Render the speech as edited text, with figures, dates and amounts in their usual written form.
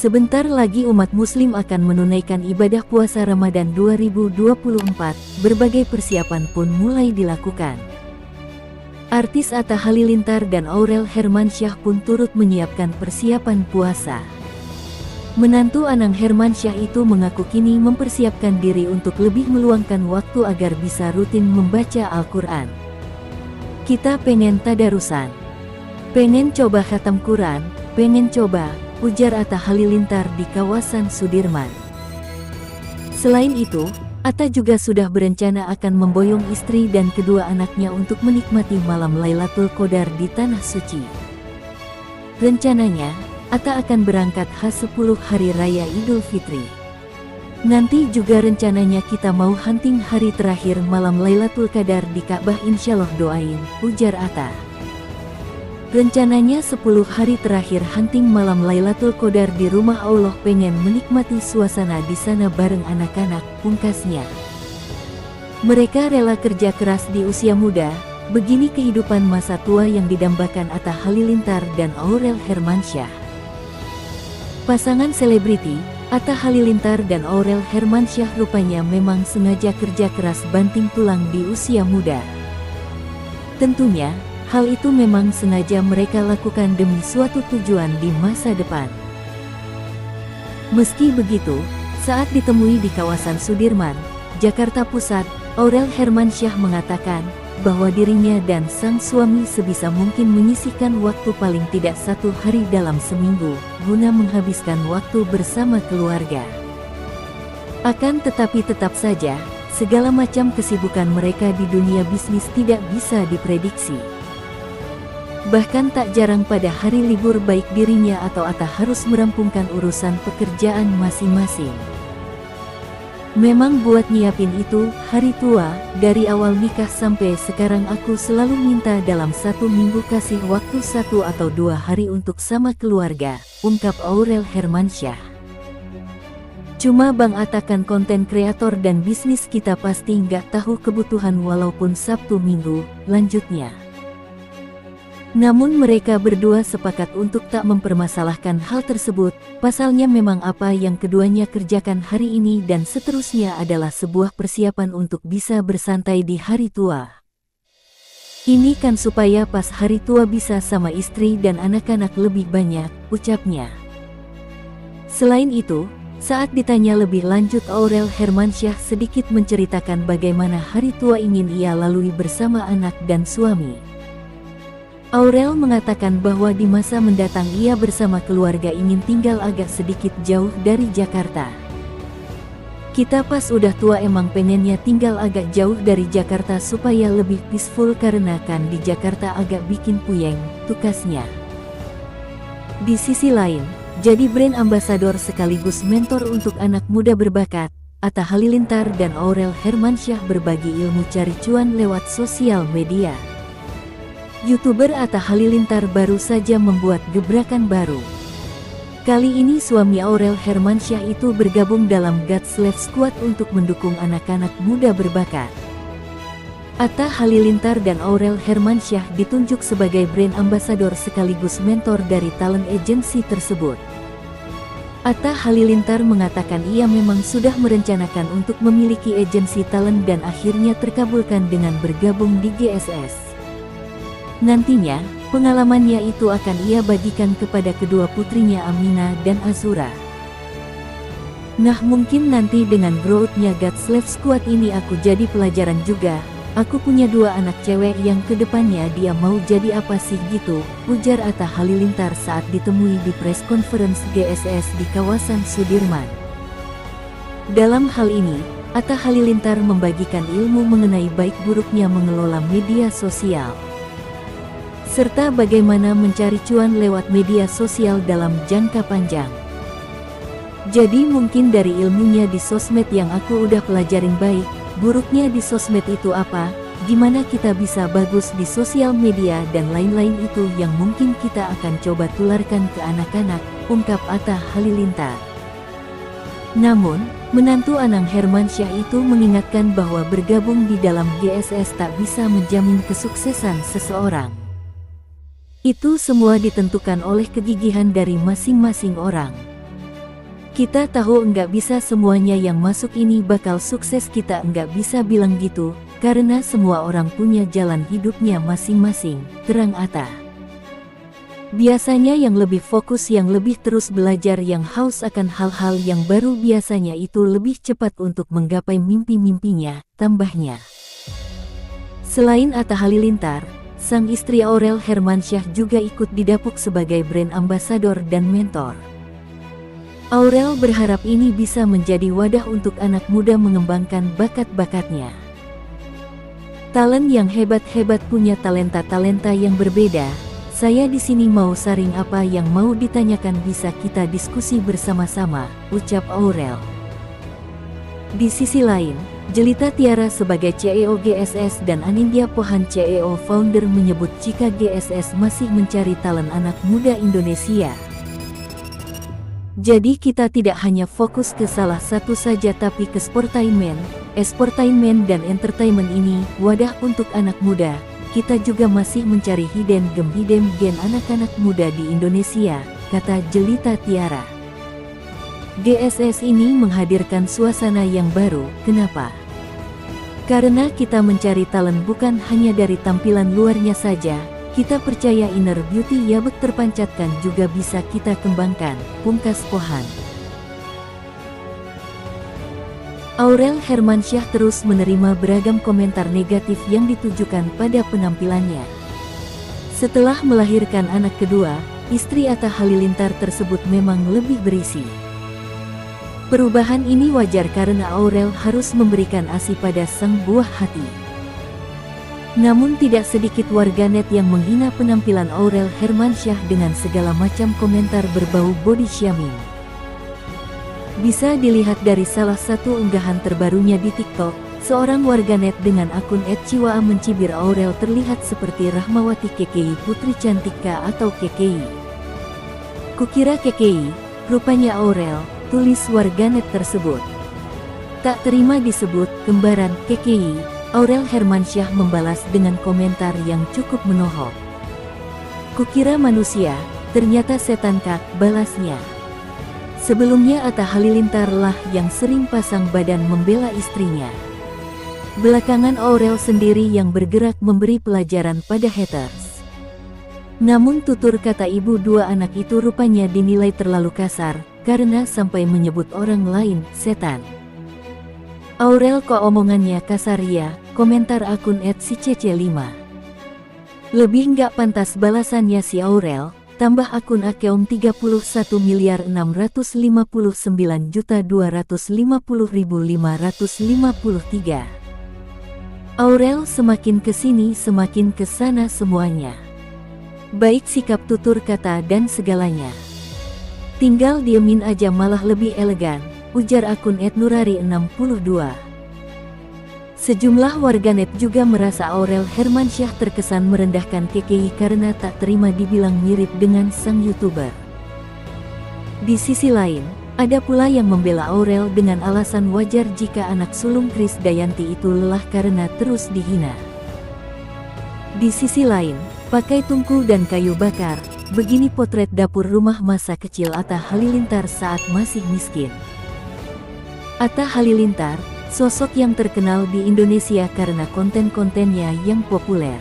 Sebentar lagi umat muslim akan menunaikan ibadah puasa Ramadan 2024, berbagai persiapan pun mulai dilakukan. Artis Atta Halilintar dan Aurel Hermansyah pun turut menyiapkan persiapan puasa. Menantu Anang Hermansyah itu mengaku kini mempersiapkan diri untuk lebih meluangkan waktu agar bisa rutin membaca Al-Quran. Kita pengen tadarusan. Pengen coba khatam Quran, pengen coba, ujar Atta Halilintar di kawasan Sudirman. Selain itu, Atta juga sudah berencana akan memboyong istri dan kedua anaknya untuk menikmati malam Lailatul Qadar di Tanah Suci. Rencananya, Atta akan berangkat H10 Hari Raya Idul Fitri. Nanti juga rencananya kita mau hunting hari terakhir malam Lailatul Qadar di Ka'bah, insyaallah doain, ujar Atta. Rencananya 10 hari terakhir hunting malam Lailatul Qadar di rumah Allah, pengen menikmati suasana di sana bareng anak-anak, pungkasnya. Mereka rela kerja keras di usia muda, begini kehidupan masa tua yang didambakan Atta Halilintar dan Aurel Hermansyah. Pasangan selebriti, Atta Halilintar dan Aurel Hermansyah rupanya memang sengaja kerja keras banting tulang di usia muda. Tentunya, hal itu memang sengaja mereka lakukan demi suatu tujuan di masa depan. Meski begitu, saat ditemui di kawasan Sudirman, Jakarta Pusat, Aurel Hermansyah mengatakan bahwa dirinya dan sang suami sebisa mungkin menyisihkan waktu paling tidak 1 hari dalam seminggu, guna menghabiskan waktu bersama keluarga. Akan tetapi tetap saja, segala macam kesibukan mereka di dunia bisnis tidak bisa diprediksi. Bahkan tak jarang pada hari libur baik dirinya atau Atta harus merampungkan urusan pekerjaan masing-masing. Memang buat nyiapin itu, hari tua, dari awal nikah sampai sekarang aku selalu minta dalam 1 minggu kasih waktu 1 atau 2 hari untuk sama keluarga, ungkap Aurel Hermansyah. Cuma Bang Atta kan konten kreator dan bisnis kita pasti nggak tahu kebutuhan walaupun Sabtu Minggu, lanjutnya. Namun mereka berdua sepakat untuk tak mempermasalahkan hal tersebut, pasalnya memang apa yang keduanya kerjakan hari ini dan seterusnya adalah sebuah persiapan untuk bisa bersantai di hari tua. Ini kan supaya pas hari tua bisa sama istri dan anak-anak lebih banyak, ucapnya. Selain itu, saat ditanya lebih lanjut Aurel Hermansyah sedikit menceritakan bagaimana hari tua ingin ia lalui bersama anak dan suami. Aurel mengatakan bahwa di masa mendatang ia bersama keluarga ingin tinggal agak sedikit jauh dari Jakarta. Kita pas udah tua emang pengennya tinggal agak jauh dari Jakarta supaya lebih peaceful karena kan di Jakarta agak bikin puyeng, tukasnya. Di sisi lain, jadi brand ambassador sekaligus mentor untuk anak muda berbakat, Atta Halilintar dan Aurel Hermansyah berbagi ilmu cari cuan lewat sosial media. YouTuber Atta Halilintar baru saja membuat gebrakan baru. Kali ini suami Aurel Hermansyah itu bergabung dalam God's Love Squad untuk mendukung anak-anak muda berbakat. Atta Halilintar dan Aurel Hermansyah ditunjuk sebagai brand ambassador sekaligus mentor dari talent agency tersebut. Atta Halilintar mengatakan ia memang sudah merencanakan untuk memiliki agensi talent dan akhirnya terkabulkan dengan bergabung di GSS. Nantinya, pengalamannya itu akan ia bagikan kepada kedua putrinya Amina dan Azura. Nah mungkin nanti dengan growth-nya God's Love Squad ini aku jadi pelajaran juga, aku punya 2 anak cewek yang kedepannya dia mau jadi apa sih gitu, ujar Atta Halilintar saat ditemui di press conference GSS di kawasan Sudirman. Dalam hal ini, Atta Halilintar membagikan ilmu mengenai baik buruknya mengelola media sosial, serta bagaimana mencari cuan lewat media sosial dalam jangka panjang. Jadi mungkin dari ilmunya di sosmed yang aku udah pelajarin baik, buruknya di sosmed itu apa, gimana kita bisa bagus di sosial media dan lain-lain itu yang mungkin kita akan coba tularkan ke anak-anak, ungkap Atta Halilintar. Namun, menantu Anang Hermansyah itu mengingatkan bahwa bergabung di dalam GSS tak bisa menjamin kesuksesan seseorang. Itu semua ditentukan oleh kegigihan dari masing-masing orang. Kita tahu enggak bisa semuanya yang masuk ini bakal sukses, kita enggak bisa bilang gitu, karena semua orang punya jalan hidupnya masing-masing, terang Atta. Biasanya yang lebih fokus, yang lebih terus belajar, yang haus akan hal-hal yang baru, biasanya itu lebih cepat untuk menggapai mimpi-mimpinya, tambahnya. Selain Atta Halilintar, sang istri Aurel Hermansyah juga ikut didapuk sebagai brand ambassador dan mentor. Aurel berharap ini bisa menjadi wadah untuk anak muda mengembangkan bakat-bakatnya. Talent yang hebat-hebat punya talenta-talenta yang berbeda. Saya di sini mau saring, apa yang mau ditanyakan bisa kita diskusi bersama-sama, ucap Aurel. Di sisi lain, Jelita Tiara sebagai CEO GSS dan Anindya Pohan CEO founder menyebut jika GSS masih mencari talent anak muda Indonesia. Jadi kita tidak hanya fokus ke salah satu saja tapi ke sportainment, esportainment dan entertainment ini wadah untuk anak muda. Kita juga masih mencari hidden gen anak-anak muda di Indonesia, kata Jelita Tiara. GSS ini menghadirkan suasana yang baru, kenapa? Karena kita mencari talent bukan hanya dari tampilan luarnya saja, kita percaya inner beauty Yabek terpancarkan juga bisa kita kembangkan, pungkas Pohan. Aurel Hermansyah terus menerima beragam komentar negatif yang ditujukan pada penampilannya. Setelah melahirkan anak kedua, istri Atta Halilintar tersebut memang lebih berisi. Perubahan ini wajar karena Aurel harus memberikan ASI pada sang buah hati. Namun tidak sedikit warganet yang menghina penampilan Aurel Hermansyah dengan segala macam komentar berbau body shaming. Bisa dilihat dari salah satu unggahan terbarunya di TikTok, seorang warganet dengan akun @ciwaa mencibir Aurel terlihat seperti Rahmawati KKI Putri Cantika atau KKI. Kukira KKI, rupanya Aurel, tulis warganet tersebut. Tak terima disebut kembaran KKI, Aurel Hermansyah membalas dengan komentar yang cukup menohok. Kukira manusia, ternyata setan kak, balasnya. Sebelumnya Atta Halilintar lah yang sering pasang badan membela istrinya. Belakangan Aurel sendiri yang bergerak memberi pelajaran pada haters. Namun tutur kata ibu dua anak itu rupanya dinilai terlalu kasar, karena sampai menyebut orang lain setan. Aurel kok omongannya kasar ya, komentar akun @sicece5. Lebih nggak pantas balasannya si Aurel, tambah akun Akeom 31.259.250.553. Aurel semakin kesini semakin kesana semuanya. Baik sikap tutur kata dan segalanya. Tinggal diemin aja malah lebih elegan, ujar akun @nurari62. Sejumlah warganet juga merasa Aurel Hermansyah terkesan merendahkan KKI karena tak terima dibilang mirip dengan sang YouTuber. Di sisi lain, ada pula yang membela Aurel dengan alasan wajar jika anak sulung Krisdayanti itu lelah karena terus dihina. Di sisi lain, pakai tungku dan kayu bakar, begini potret dapur rumah masa kecil Atta Halilintar saat masih miskin. Atta Halilintar, sosok yang terkenal di Indonesia karena konten-kontennya yang populer.